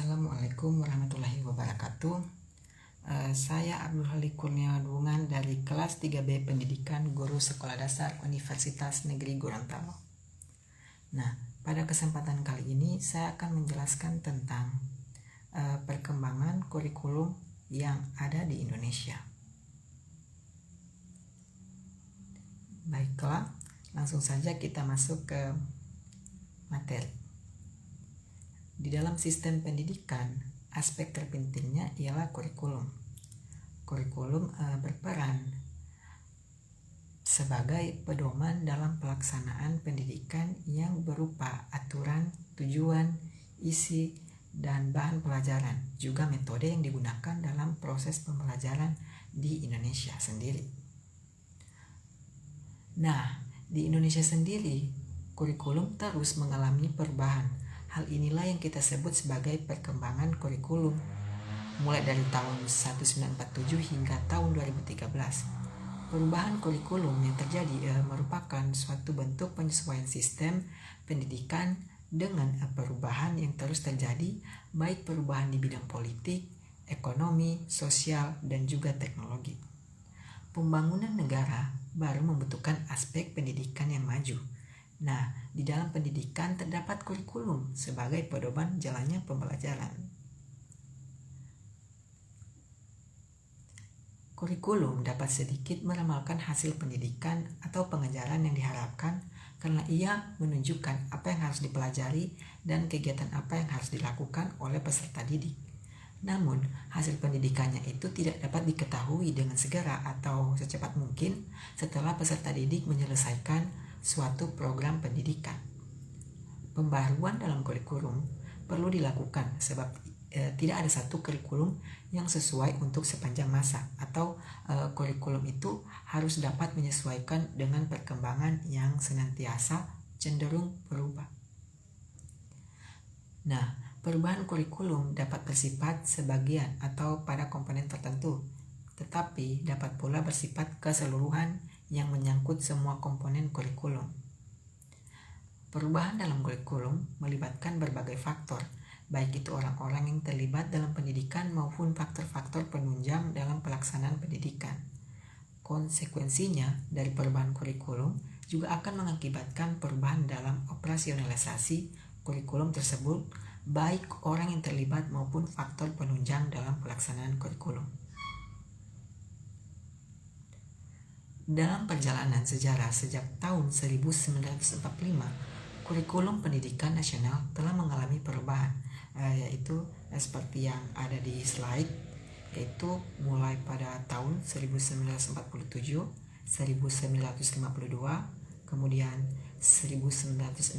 Assalamualaikum warahmatullahi wabarakatuh. Saya Abdul Halik Kurniawan Bungan dari kelas 3B Pendidikan Guru Sekolah Dasar Universitas Negeri Gorontalo. Nah, pada kesempatan kali ini saya akan menjelaskan tentang perkembangan kurikulum yang ada di Indonesia. Baiklah, langsung saja kita masuk ke materi. Di dalam sistem pendidikan, aspek terpentingnya ialah kurikulum. Kurikulum berperan sebagai pedoman dalam pelaksanaan pendidikan yang berupa aturan, tujuan, isi, dan bahan pelajaran, juga metode yang digunakan dalam proses pembelajaran di Indonesia sendiri. Nah, di Indonesia sendiri, kurikulum terus mengalami perubahan. Hal inilah yang kita sebut sebagai perkembangan kurikulum, mulai dari tahun 1947 hingga tahun 2013. Perubahan kurikulum yang terjadi merupakan suatu bentuk penyesuaian sistem pendidikan dengan perubahan yang terus terjadi, baik perubahan di bidang politik, ekonomi, sosial, dan juga teknologi. Pembangunan negara baru membutuhkan aspek pendidikan yang maju. Nah, di dalam pendidikan terdapat kurikulum sebagai pedoman jalannya pembelajaran. Kurikulum dapat sedikit meramalkan hasil pendidikan atau pengajaran yang diharapkan karena ia menunjukkan apa yang harus dipelajari dan kegiatan apa yang harus dilakukan oleh peserta didik. Namun, hasil pendidikannya itu tidak dapat diketahui dengan segera atau secepat mungkin setelah peserta didik menyelesaikan suatu program pendidikan. Pembaruan dalam kurikulum perlu dilakukan sebab tidak ada satu kurikulum yang sesuai untuk sepanjang masa atau kurikulum itu harus dapat menyesuaikan dengan perkembangan yang senantiasa cenderung berubah. Nah, perubahan kurikulum dapat bersifat sebagian atau pada komponen tertentu, tetapi dapat pula bersifat keseluruhan yang menyangkut semua komponen kurikulum. Perubahan dalam kurikulum melibatkan berbagai faktor, baik itu orang-orang yang terlibat dalam pendidikan maupun faktor-faktor penunjang dalam pelaksanaan pendidikan. Konsekuensinya dari perubahan kurikulum juga akan mengakibatkan perubahan dalam operasionalisasi kurikulum tersebut, baik orang yang terlibat maupun faktor penunjang dalam pelaksanaan kurikulum. Dalam perjalanan sejarah sejak tahun 1945, kurikulum pendidikan nasional telah mengalami perubahan, yaitu seperti yang ada di slide, yaitu mulai pada tahun 1947, 1952, kemudian 1964,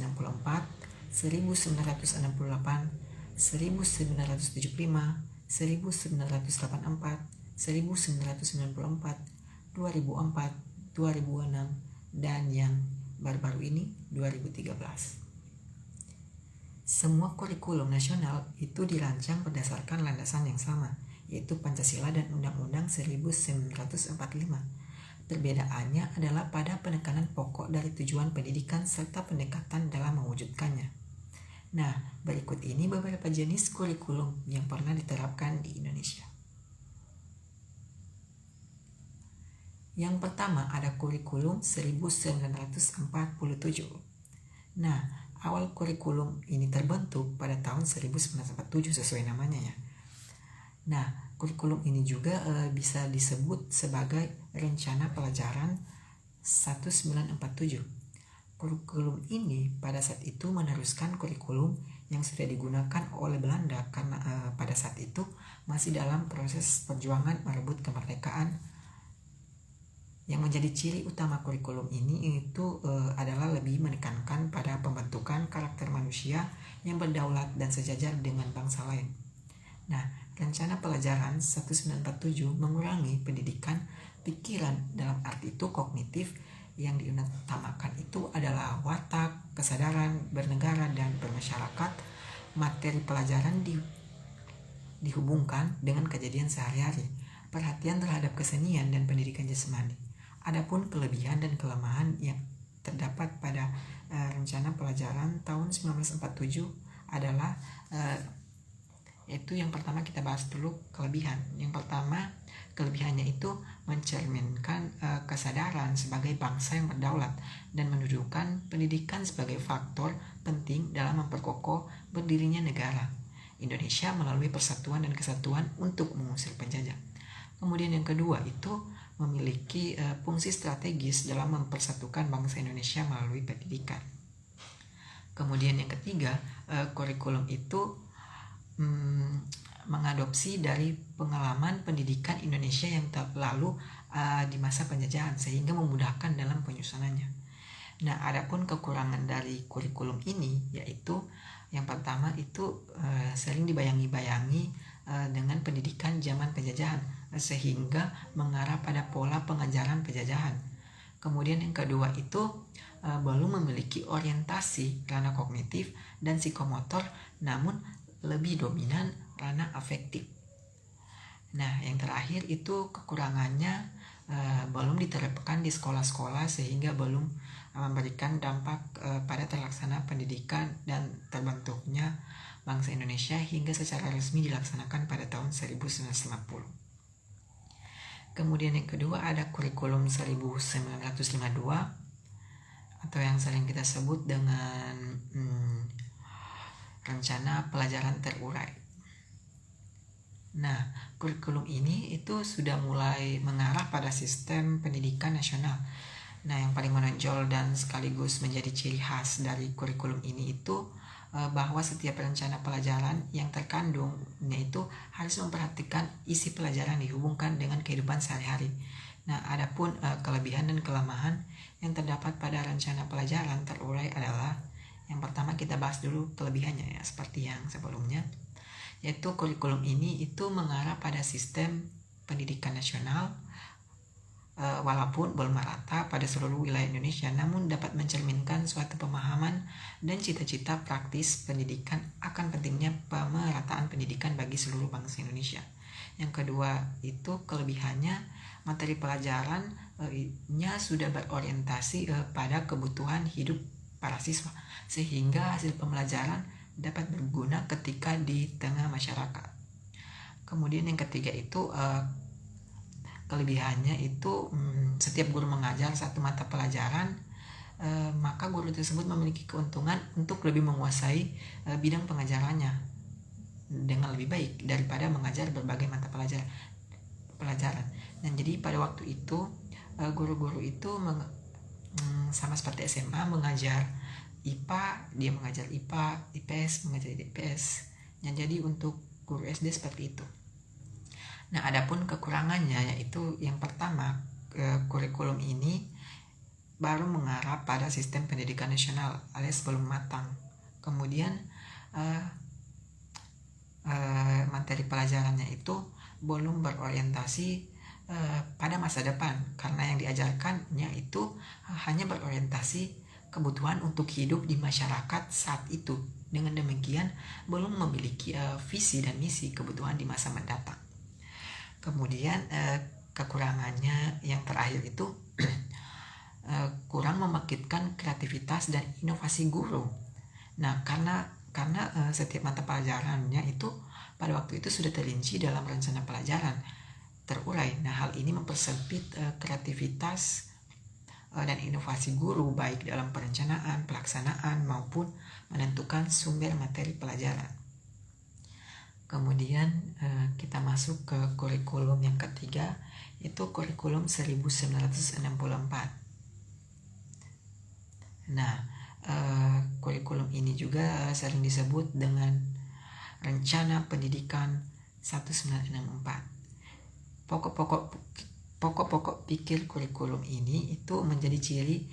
1968, 1975, 1984, 1994, 2004, 2006, dan yang baru-baru ini 2013. Semua kurikulum nasional itu dirancang berdasarkan landasan yang sama, yaitu Pancasila dan Undang-Undang 1945. Perbedaannya adalah pada penekanan pokok dari tujuan pendidikan serta pendekatan dalam mewujudkannya. Nah, berikut ini beberapa jenis kurikulum yang pernah diterapkan di Indonesia. Yang pertama ada kurikulum 1947. Nah, awal kurikulum ini terbentuk pada tahun 1947 sesuai namanya ya. Nah, kurikulum ini juga bisa disebut sebagai Rencana Pelajaran 1947. Kurikulum ini pada saat itu meneruskan kurikulum yang sudah digunakan oleh Belanda karena pada saat itu masih dalam proses perjuangan merebut kemerdekaan. Yang menjadi ciri utama kurikulum ini itu adalah lebih menekankan pada pembentukan karakter manusia yang berdaulat dan sejajar dengan bangsa lain. Nah, Rencana Pelajaran 1947 mengurangi pendidikan pikiran dalam arti itu kognitif, yang diutamakan itu adalah watak, kesadaran, bernegara, dan bermasyarakat. Materi pelajaran dihubungkan dengan kejadian sehari-hari, perhatian terhadap kesenian dan pendidikan jasmani. Adapun kelebihan dan kelemahan yang terdapat pada Rencana Pelajaran tahun 1947 adalah Yaitu yang pertama kita bahas dulu kelebihan. Yang pertama, kelebihannya itu mencerminkan kesadaran sebagai bangsa yang berdaulat dan menunjukkan pendidikan sebagai faktor penting dalam memperkokoh berdirinya negara Indonesia melalui persatuan dan kesatuan untuk mengusir penjajah. Kemudian yang kedua itu memiliki fungsi strategis dalam mempersatukan bangsa Indonesia melalui pendidikan. Kemudian yang ketiga, kurikulum itu mengadopsi dari pengalaman pendidikan Indonesia yang lalu di masa penjajahan sehingga memudahkan dalam penyusunannya. Nah, adapun kekurangan dari kurikulum ini yaitu yang pertama itu sering dibayangi-bayangi dengan pendidikan zaman penjajahan sehingga mengarah pada pola pengajaran penjajahan. Kemudian yang kedua itu belum memiliki orientasi ranah kognitif dan psikomotor, namun lebih dominan ranah afektif. Nah, yang terakhir itu kekurangannya belum diterapkan di sekolah-sekolah sehingga belum memberikan dampak pada terlaksana pendidikan dan terbentuknya bangsa Indonesia hingga secara resmi dilaksanakan pada tahun 1950. Kemudian yang kedua ada kurikulum 1952 atau yang sering kita sebut dengan rencana pelajaran terurai. Nah, kurikulum ini itu sudah mulai mengarah pada sistem pendidikan nasional. Nah, yang paling menonjol dan sekaligus menjadi ciri khas dari kurikulum ini itu bahwa setiap rencana pelajaran yang terkandungnya itu harus memperhatikan isi pelajaran dihubungkan dengan kehidupan sehari-hari. Nah, adapun kelebihan dan kelemahan yang terdapat pada rencana pelajaran terurai adalah yang pertama kita bahas dulu kelebihannya ya, seperti yang sebelumnya, yaitu kurikulum ini itu mengarah pada sistem pendidikan nasional walaupun belum merata pada seluruh wilayah Indonesia, namun dapat mencerminkan suatu pemahaman dan cita-cita praktis pendidikan akan pentingnya pemerataan pendidikan bagi seluruh bangsa Indonesia. Yang kedua itu kelebihannya, materi pelajarannya sudah berorientasi pada kebutuhan hidup para siswa sehingga hasil pembelajaran dapat berguna ketika di tengah masyarakat. Kemudian yang ketiga itu kelebihannya itu setiap guru mengajar satu mata pelajaran maka guru tersebut memiliki keuntungan untuk lebih menguasai bidang pengajarannya dengan lebih baik daripada mengajar berbagai mata pelajaran. Dan jadi pada waktu itu guru-guru itu sama seperti SMA mengajar IPA, dia mengajar IPA, IPS mengajar IPS. Nah, jadi untuk guru SD seperti itu. Nah, adapun kekurangannya yaitu yang pertama, kurikulum ini baru mengarah pada sistem pendidikan nasional alias belum matang. Kemudian materi pelajarannya itu belum berorientasi pada masa depan karena yang diajarkannya itu hanya berorientasi kebutuhan untuk hidup di masyarakat saat itu. Dengan demikian belum memiliki visi dan misi kebutuhan di masa mendatang. Kemudian kekurangannya yang terakhir itu kurang membangkitkan kreativitas dan inovasi guru. Nah, karena setiap mata pelajarannya itu pada waktu itu sudah terinci dalam rencana pelajaran terurai. Nah, hal ini mempersempit kreativitas dan inovasi guru baik dalam perencanaan, pelaksanaan maupun menentukan sumber materi pelajaran. Kemudian kita masuk ke kurikulum yang ketiga, yaitu kurikulum 1964. Nah, kurikulum ini juga sering disebut dengan rencana pendidikan 1964. Pokok-pokok pikir kurikulum ini itu menjadi ciri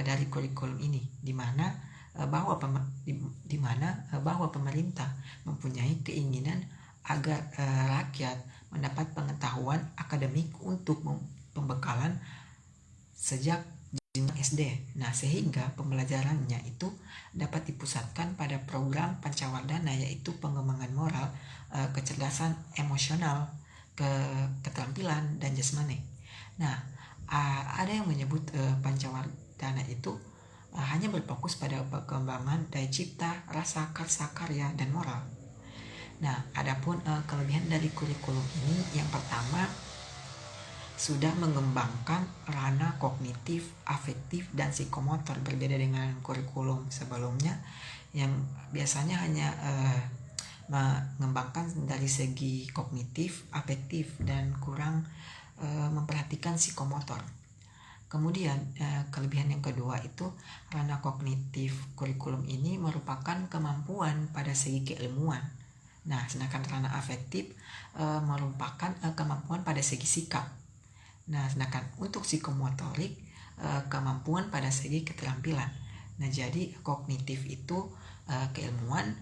dari kurikulum ini, di mana bahwa pemerintah mempunyai keinginan agar rakyat mendapat pengetahuan akademik untuk pembekalan sejak jenjang SD. Nah, sehingga pembelajarannya itu dapat dipusatkan pada program Pancawardhana, yaitu pengembangan moral, kecerdasan emosional, keterampilan dan jasmani. Nah, ada yang menyebut Pancawardhana itu hanya berfokus pada perkembangan daya cipta, rasa, karsa, karya, dan moral. Nah, adapun kelebihan dari kurikulum ini yang pertama sudah mengembangkan ranah kognitif, afektif, dan psikomotor, berbeda dengan kurikulum sebelumnya yang biasanya hanya mengembangkan dari segi kognitif, afektif, dan kurang memperhatikan psikomotor. Kemudian kelebihan yang kedua itu ranah kognitif kurikulum ini merupakan kemampuan pada segi keilmuan. Nah, sedangkan ranah afektif merupakan kemampuan pada segi sikap. Nah, sedangkan untuk psikomotorik kemampuan pada segi keterampilan. Nah, jadi kognitif itu keilmuan,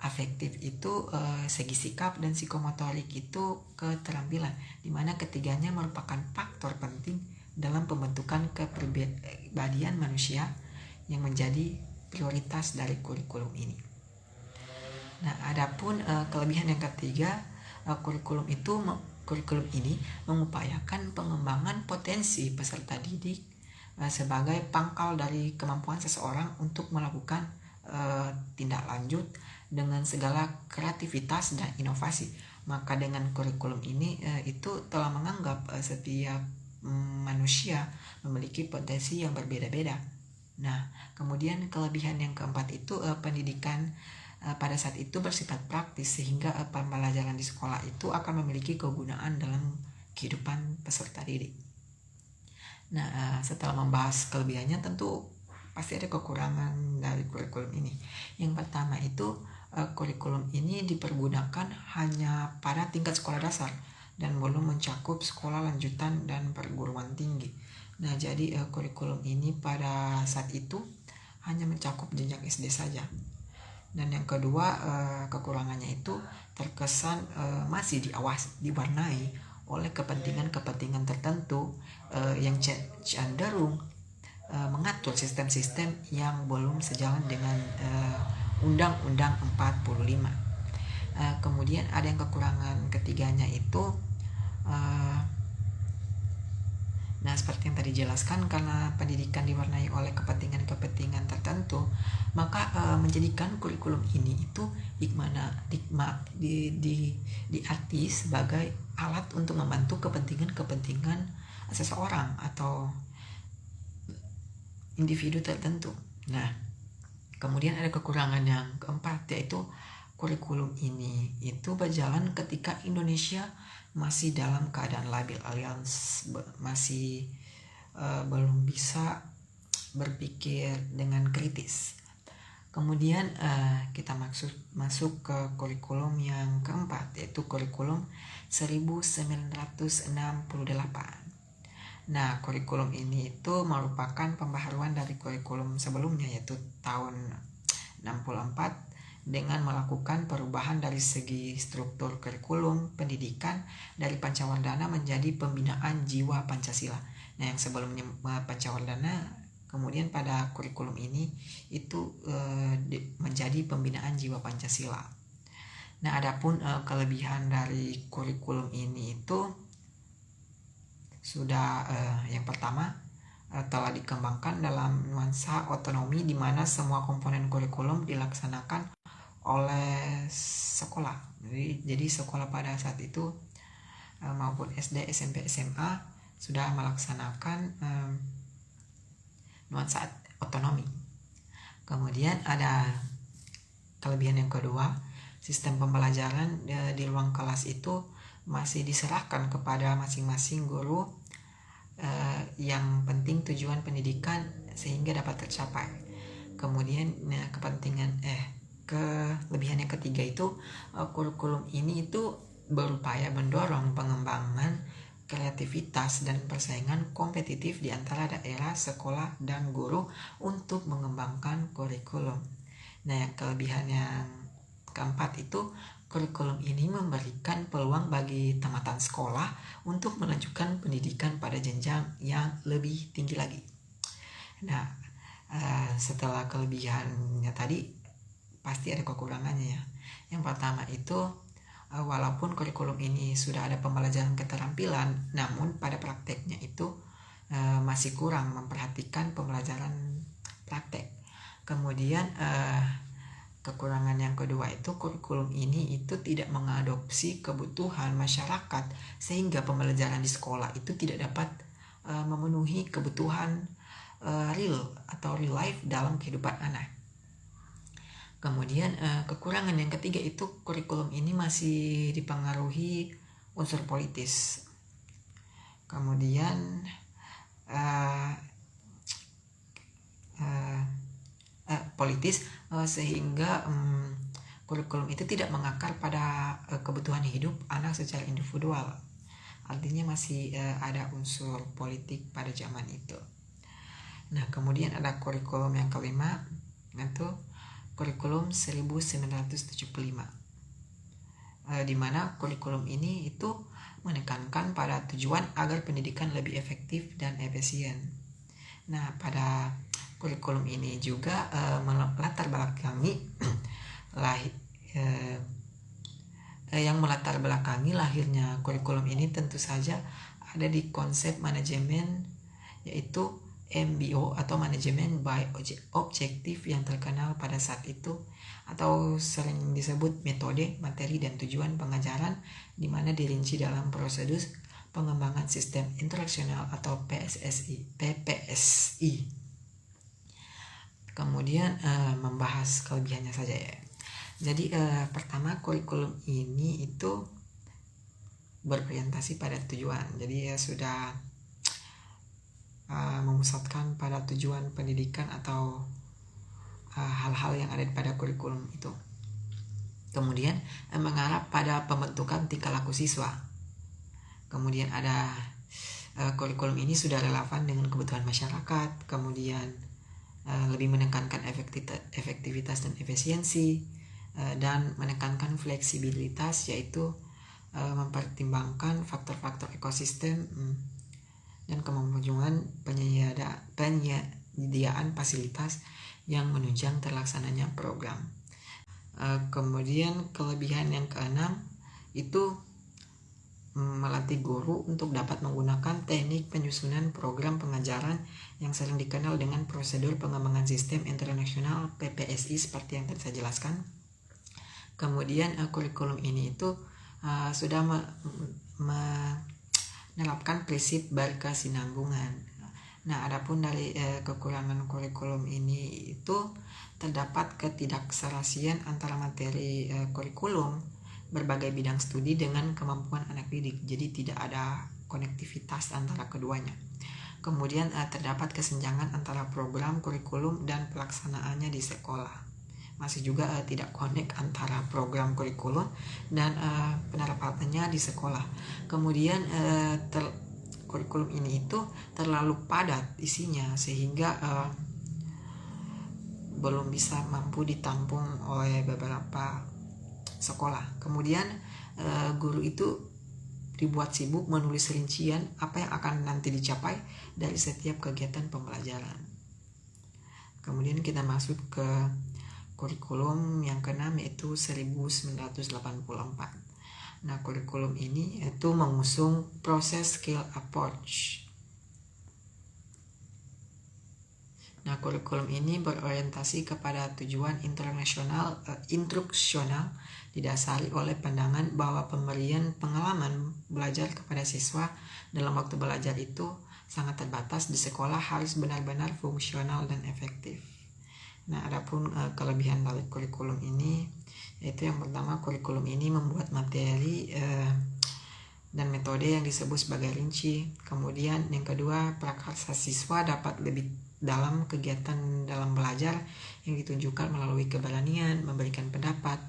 afektif itu segi sikap, dan psikomotorik itu keterampilan, di mana ketiganya merupakan faktor penting dalam pembentukan kepribadian manusia yang menjadi prioritas dari kurikulum ini. Nah, adapun kelebihan yang ketiga, kurikulum ini mengupayakan pengembangan potensi peserta didik sebagai pangkal dari kemampuan seseorang untuk melakukan tindak lanjut dengan segala kreativitas dan inovasi. Maka dengan kurikulum ini itu telah menganggap setiap manusia memiliki potensi yang berbeda-beda. Nah, kemudian kelebihan yang keempat itu pendidikan pada saat itu bersifat praktis, sehingga pembelajaran di sekolah itu akan memiliki kegunaan dalam kehidupan peserta didik. Nah, setelah membahas kelebihannya, tentu pasti ada kekurangan dari kurikulum ini. Yang pertama itu kurikulum ini dipergunakan hanya pada tingkat sekolah dasar dan belum mencakup sekolah lanjutan dan perguruan tinggi. Nah, jadi kurikulum ini pada saat itu hanya mencakup jenjang SD saja. Dan yang kedua, kekurangannya itu terkesan masih diwarnai oleh kepentingan-kepentingan tertentu yang cenderung mengatur sistem-sistem yang belum sejalan dengan Undang-Undang 45. Kemudian ada yang kekurangan ketiganya itu nah, seperti yang tadi jelaskan, karena pendidikan diwarnai oleh kepentingan-kepentingan tertentu, maka menjadikan kurikulum ini itu diarti sebagai alat untuk membantu kepentingan-kepentingan seseorang atau individu tertentu. Nah, kemudian ada kekurangan yang keempat, yaitu kurikulum ini itu berjalan ketika Indonesia masih dalam keadaan labil, alias masih belum bisa berpikir dengan kritis. Kemudian kita masuk ke kurikulum yang keempat, yaitu kurikulum 1968. Nah, kurikulum ini itu merupakan pembaharuan dari kurikulum sebelumnya, yaitu tahun 64, dengan melakukan perubahan dari segi struktur kurikulum pendidikan dari Pancawardhana menjadi pembinaan jiwa Pancasila. Nah, yang sebelumnya Pancawardhana, kemudian pada kurikulum ini itu menjadi pembinaan jiwa Pancasila. Nah, adapun kelebihan dari kurikulum ini itu sudah yang pertama telah dikembangkan dalam nuansa otonomi, di mana semua komponen kurikulum dilaksanakan oleh sekolah. Jadi sekolah pada saat itu maupun SD, SMP, SMA sudah melaksanakan nuansa otonomi. Kemudian ada kelebihan yang kedua, sistem pembelajaran di ruang kelas itu masih diserahkan kepada masing-masing guru. Yang penting tujuan pendidikan sehingga dapat tercapai. Kemudian kelebihan yang ketiga itu kurikulum ini itu berupaya mendorong pengembangan kreativitas dan persaingan kompetitif di antara daerah, sekolah, dan guru untuk mengembangkan kurikulum. Nah, yang kelebihan yang keempat itu kurikulum ini memberikan peluang bagi tamatan sekolah untuk melanjutkan pendidikan pada jenjang yang lebih tinggi lagi. Nah, setelah kelebihannya tadi, pasti ada kekurangannya ya. Yang pertama itu, walaupun kurikulum ini sudah ada pembelajaran keterampilan, namun pada prakteknya itu masih kurang memperhatikan pembelajaran praktek. Kemudian kekurangan yang kedua itu kurikulum ini itu tidak mengadopsi kebutuhan masyarakat, sehingga pembelajaran di sekolah itu tidak dapat memenuhi kebutuhan real atau real life dalam kehidupan anak. Kemudian kekurangan yang ketiga itu kurikulum ini masih dipengaruhi unsur politis. Kemudian politis sehingga kurikulum itu tidak mengakar pada kebutuhan hidup anak secara individual. Artinya masih ada unsur politik pada zaman itu. Nah, kemudian ada kurikulum yang kelima, yaitu kurikulum 1975. Di mana kurikulum ini itu menekankan pada tujuan agar pendidikan lebih efektif dan efisien. Nah, pada kurikulum ini juga melatar belakangi yang melatar belakangi lahirnya kurikulum ini tentu saja ada di konsep manajemen, yaitu MBO atau manajemen by objektif yang terkenal pada saat itu, atau sering disebut metode, materi, dan tujuan pengajaran, di mana dirinci dalam prosedur pengembangan sistem instruksional atau PPSI. Kemudian membahas kelebihannya saja ya. Jadi pertama, kurikulum ini itu berorientasi pada tujuan. Jadi sudah memusatkan pada tujuan pendidikan atau hal-hal yang ada pada kurikulum itu. Kemudian mengarah pada pembentukan tingkah laku siswa. Kemudian ada kurikulum ini sudah relevan dengan kebutuhan masyarakat. Kemudian lebih menekankan efektivitas dan efisiensi, dan menekankan fleksibilitas, yaitu mempertimbangkan faktor-faktor ekosistem dan kemajuan penyediaan fasilitas yang menunjang terlaksananya program. Kemudian kelebihan yang keenam itu melatih guru untuk dapat menggunakan teknik penyusunan program pengajaran yang sering dikenal dengan prosedur pengembangan sistem internasional PPSI seperti yang tadi saya jelaskan. Kemudian kurikulum ini itu sudah menerapkan prinsip berkesinambungan. Nah, adapun dari kekurangan kurikulum ini itu terdapat ketidakserasian antara materi kurikulum berbagai bidang studi dengan kemampuan anak didik. Jadi tidak ada konektivitas antara keduanya. Kemudian terdapat kesenjangan antara program kurikulum dan pelaksanaannya di sekolah. Masih juga tidak konek antara program kurikulum dan penerapannya di sekolah. Kemudian kurikulum ini itu terlalu padat isinya sehingga belum bisa mampu ditampung oleh beberapa sekolah. Kemudian guru itu dibuat sibuk menulis rincian apa yang akan nanti dicapai dari setiap kegiatan pembelajaran. Kemudian kita masuk ke kurikulum yang keenam, yaitu 1984. Nah, kurikulum ini itu mengusung proses skill approach. Nah, kurikulum ini berorientasi kepada tujuan instruksional didasari oleh pandangan bahwa pemberian pengalaman belajar kepada siswa dalam waktu belajar itu sangat terbatas di sekolah harus benar-benar fungsional dan efektif. Nah, adapun kelebihan dari kurikulum ini, yaitu yang pertama, kurikulum ini membuat materi dan metode yang disebut sebagai rinci. Kemudian yang kedua, prakarsa siswa dapat lebih dalam kegiatan dalam belajar yang ditunjukkan melalui keberanian memberikan pendapat.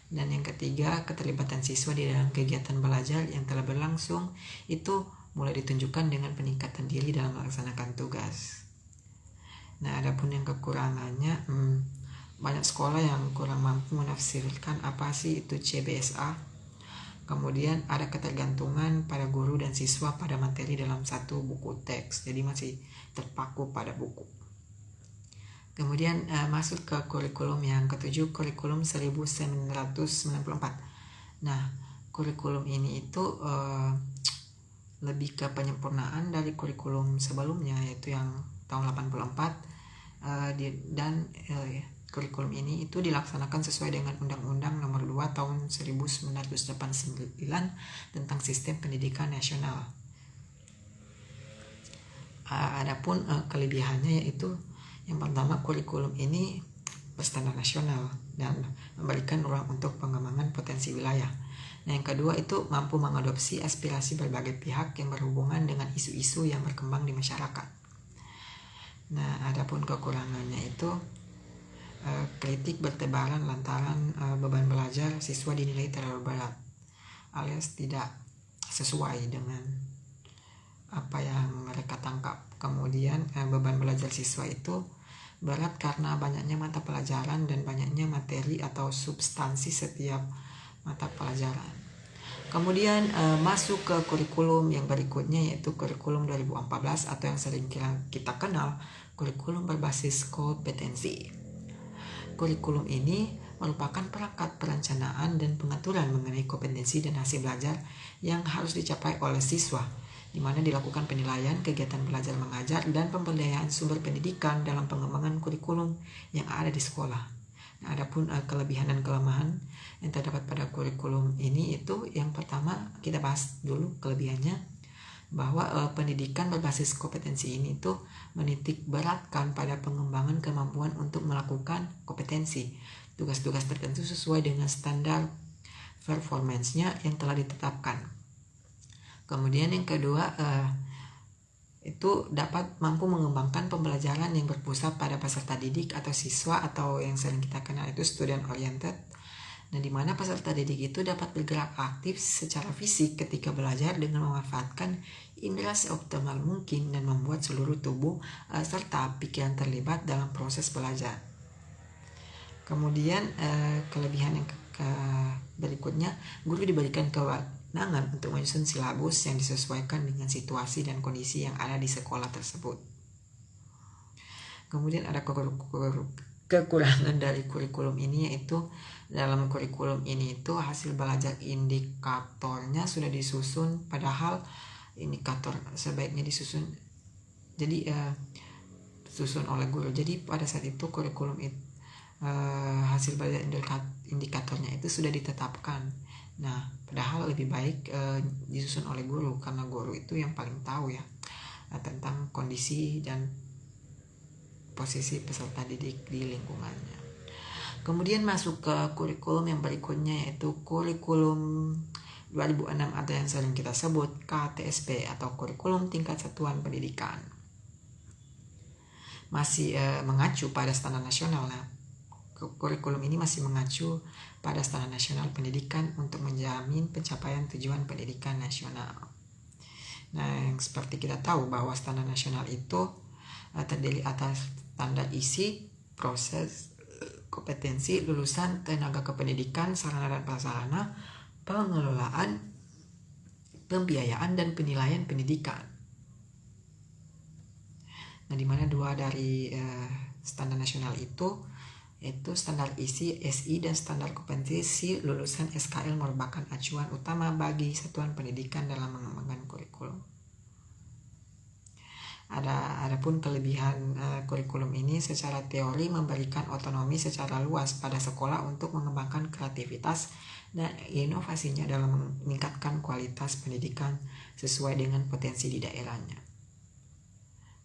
Dan yang ketiga, keterlibatan siswa di dalam kegiatan belajar yang telah berlangsung itu mulai ditunjukkan dengan peningkatan diri dalam melaksanakan tugas. Nah, adapun yang kekurangannya, banyak sekolah yang kurang mampu menafsirkan apa sih itu CBSA. Kemudian ada ketergantungan pada guru dan siswa pada materi dalam satu buku teks, jadi masih terpaku pada buku. Kemudian masuk ke kurikulum yang ketujuh, kurikulum 1994. Nah, kurikulum ini itu lebih ke penyempurnaan dari kurikulum sebelumnya, yaitu yang tahun 84. Dan kurikulum ini itu dilaksanakan sesuai dengan Undang-Undang Nomor 2 Tahun 1989 tentang Sistem Pendidikan Nasional. Adapun kelebihannya yaitu yang pertama, kurikulum ini berstandar nasional dan memberikan ruang untuk pengembangan potensi wilayah. Nah, yang kedua itu mampu mengadopsi aspirasi berbagai pihak yang berhubungan dengan isu-isu yang berkembang di masyarakat. Nah, adapun kekurangannya itu kritik bertebaran lantaran beban belajar siswa dinilai terlalu berat alias tidak sesuai dengan apa yang mereka tangkap. Kemudian beban belajar siswa itu berat karena banyaknya mata pelajaran dan banyaknya materi atau substansi setiap mata pelajaran. Kemudian masuk ke kurikulum yang berikutnya yaitu kurikulum 2014 atau yang sering kita kenal kurikulum berbasis kompetensi. Kurikulum ini merupakan perangkat perencanaan dan pengaturan mengenai kompetensi dan hasil belajar yang harus dicapai oleh siswa, di mana dilakukan penilaian kegiatan belajar mengajar dan pemberdayaan sumber pendidikan dalam pengembangan kurikulum yang ada di sekolah. Nah, adapun kelebihan dan kelemahan yang terdapat pada kurikulum ini itu yang pertama kita bahas dulu kelebihannya, bahwa pendidikan berbasis kompetensi ini tuh menitik beratkan pada pengembangan kemampuan untuk melakukan kompetensi, tugas-tugas tertentu sesuai dengan standar performance-nya yang telah ditetapkan. Kemudian yang kedua itu dapat mampu mengembangkan pembelajaran yang berpusat pada peserta didik atau siswa atau yang sering kita kenal itu student oriented. Nah, di mana peserta didik itu dapat bergerak aktif secara fisik ketika belajar dengan memanfaatkan indera seoptimal mungkin dan membuat seluruh tubuh serta pikiran terlibat dalam proses belajar. Kemudian kelebihan yang berikutnya, guru diberikan kewenangan untuk menyusun silabus yang disesuaikan dengan situasi dan kondisi yang ada di sekolah tersebut. Kemudian ada kekurangan dari kurikulum ini yaitu dalam kurikulum ini itu hasil belajar indikatornya sudah disusun, padahal indikator sebaiknya disusun susun oleh guru. Jadi pada saat itu kurikulum itu hasil belajar indikatornya itu sudah ditetapkan. Nah, padahal lebih baik disusun oleh guru karena guru itu yang paling tahu ya tentang kondisi dan posisi peserta didik di lingkungannya. Kemudian masuk ke kurikulum yang berikutnya yaitu kurikulum 2006 atau yang sering kita sebut KTSP atau kurikulum tingkat satuan pendidikan. Masih mengacu pada standar nasional. Nah, kurikulum ini masih mengacu pada standar nasional pendidikan untuk menjamin pencapaian tujuan pendidikan nasional. Nah, yang seperti kita tahu bahwa standar nasional itu terdiri atas standar isi, proses, kompetensi, lulusan, tenaga kependidikan, sarana dan prasarana, pengelolaan, pembiayaan, dan penilaian pendidikan. Nah, di mana dua dari standar nasional itu yaitu standar isi SI dan standar kompetensi lulusan SKL merupakan acuan utama bagi satuan pendidikan dalam mengembangkan kurikulum. Adapun kelebihan kurikulum ini secara teori memberikan otonomi secara luas pada sekolah untuk mengembangkan kreativitas dan inovasinya dalam meningkatkan kualitas pendidikan sesuai dengan potensi di daerahnya.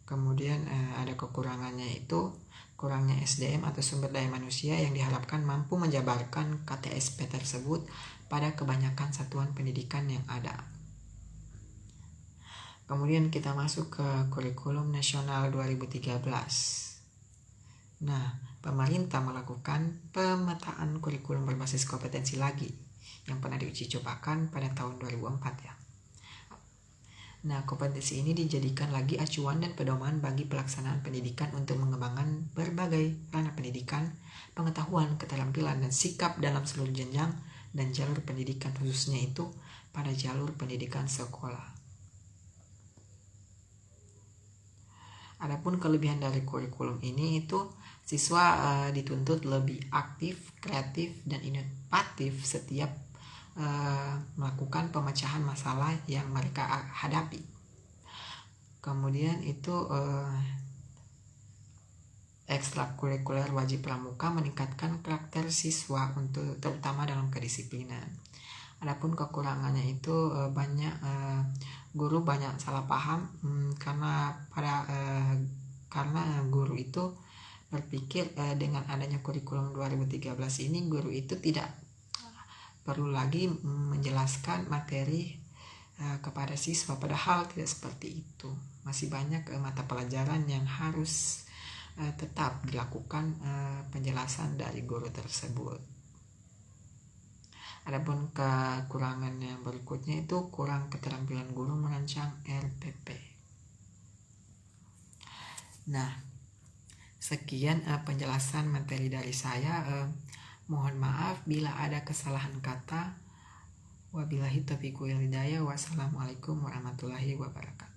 Kemudian ada kekurangannya itu kurangnya SDM atau sumber daya manusia yang diharapkan mampu menjabarkan KTSP tersebut pada kebanyakan satuan pendidikan yang ada. Kemudian kita masuk ke kurikulum nasional 2013. Nah, pemerintah melakukan pemetaan kurikulum berbasis kompetensi lagi yang pernah diuji cobakan pada tahun 2004 ya. Nah, kompetensi ini dijadikan lagi acuan dan pedoman bagi pelaksanaan pendidikan untuk mengembangkan berbagai ranah pendidikan, pengetahuan, keterampilan, dan sikap dalam seluruh jenjang dan jalur pendidikan, khususnya itu pada jalur pendidikan sekolah. Adapun kelebihan dari kurikulum ini itu siswa dituntut lebih aktif, kreatif, dan inovatif setiap melakukan pemecahan masalah yang mereka hadapi. Kemudian itu ekstrakurikuler wajib pramuka meningkatkan karakter siswa untuk terutama dalam kedisiplinan. Adapun kekurangannya itu banyak guru banyak salah paham karena guru itu berpikir dengan adanya kurikulum 2013 ini guru itu tidak perlu lagi menjelaskan materi kepada siswa, padahal tidak seperti itu. Masih banyak mata pelajaran yang harus tetap dilakukan penjelasan dari guru tersebut. Adapun kekurangan yang berikutnya itu kurang keterampilan guru merancang RPP. Nah, sekian penjelasan materi dari saya. Mohon maaf bila ada kesalahan kata. Wabillahi taufiq wal hidayah. Wassalamualaikum warahmatullahi wabarakatuh.